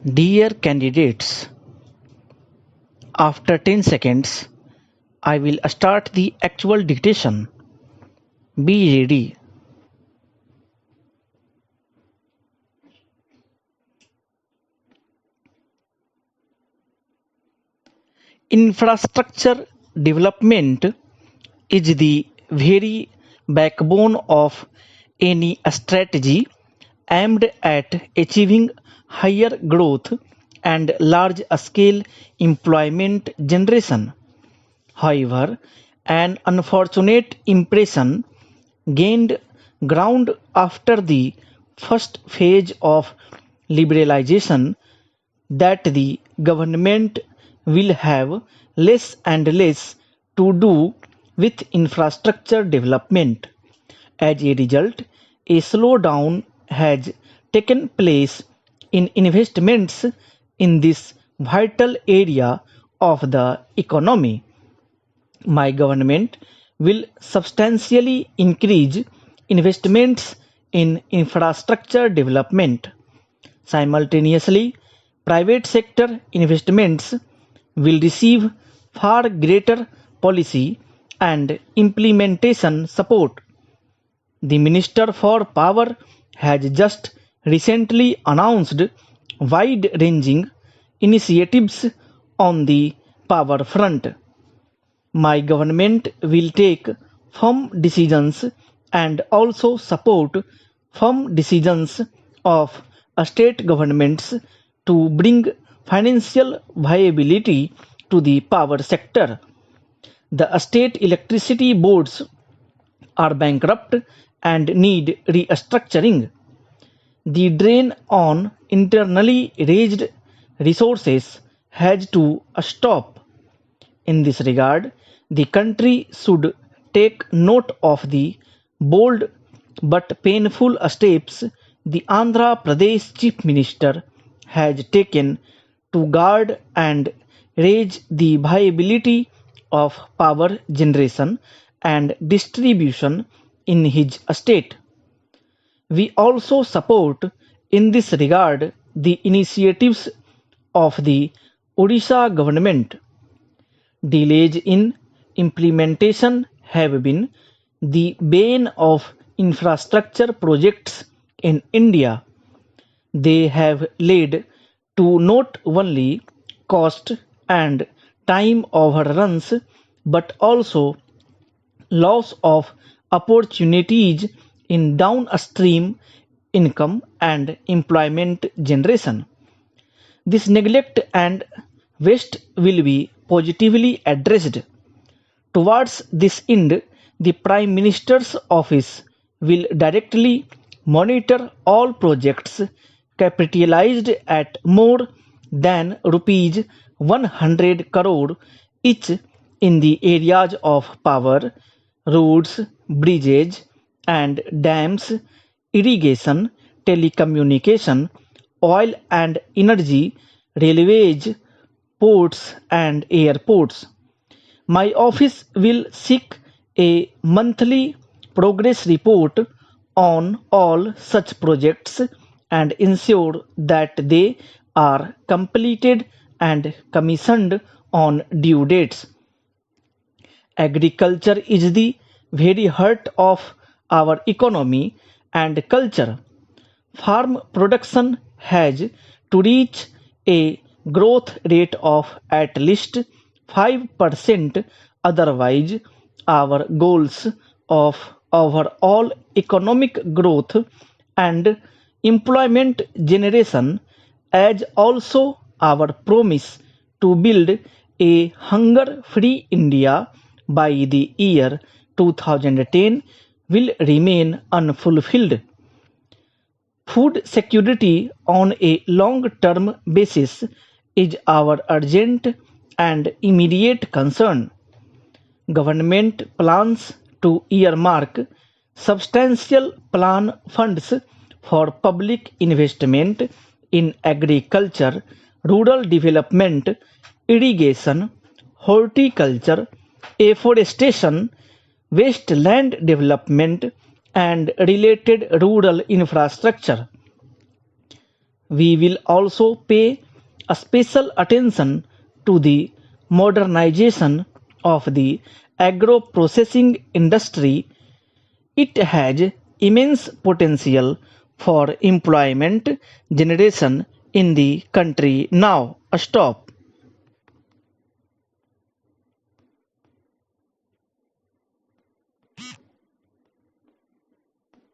Dear candidates, after 10 seconds, I will start the actual dictation. Be ready. Infrastructure development is the very backbone of any strategy aimed at achieving higher growth and large scale employment generation. However, an unfortunate impression gained ground after the first phase of liberalization that the government will have less and less to do with infrastructure development. As a result, a slowdown has taken place in investments in this vital area of the economy. My government will substantially increase investments in infrastructure development. Simultaneously, private sector investments will receive far greater policy and implementation support. The Minister for Power has just recently announced wide ranging initiatives on the power front. My government will take firm decisions and also support firm decisions of state governments to bring financial viability to the power sector. The state electricity boards are bankrupt and need restructuring. The drain on internally raised resources has to stop. In this regard, the country should take note of the bold but painful steps the Andhra Pradesh Chief Minister has taken to guard and raise the viability of power generation and distribution in his state. We also support in this regard the initiatives of the Odisha government. Delays in implementation have been the bane of infrastructure projects in India. They have led to not only cost and time overruns but also loss of opportunities in downstream income and employment generation. This neglect and waste will be positively addressed. Towards this end, the Prime Minister's office will directly monitor all projects capitalized at more than rupees 100 crore each in the areas of power, roads, bridges and dams, irrigation, telecommunication, oil and energy, railways, ports and airports. My office will seek a monthly progress report on all such projects and ensure that they are completed and commissioned on due dates. Agriculture is the very heart of our economy and culture. Farm production has to reach a growth rate of at least 5%, otherwise, our goals of overall economic growth and employment generation, as also our promise to build a hunger free India by the year 2010, will remain unfulfilled. Food security on a long term basis is our urgent and immediate concern. Government plans to earmark substantial plan funds for public investment in agriculture, rural development, irrigation, horticulture, afforestation, wasteland development, and related rural infrastructure. We will also pay a special attention to the modernization of the agro processing industry. It has immense potential for employment generation in the country. Now, stop.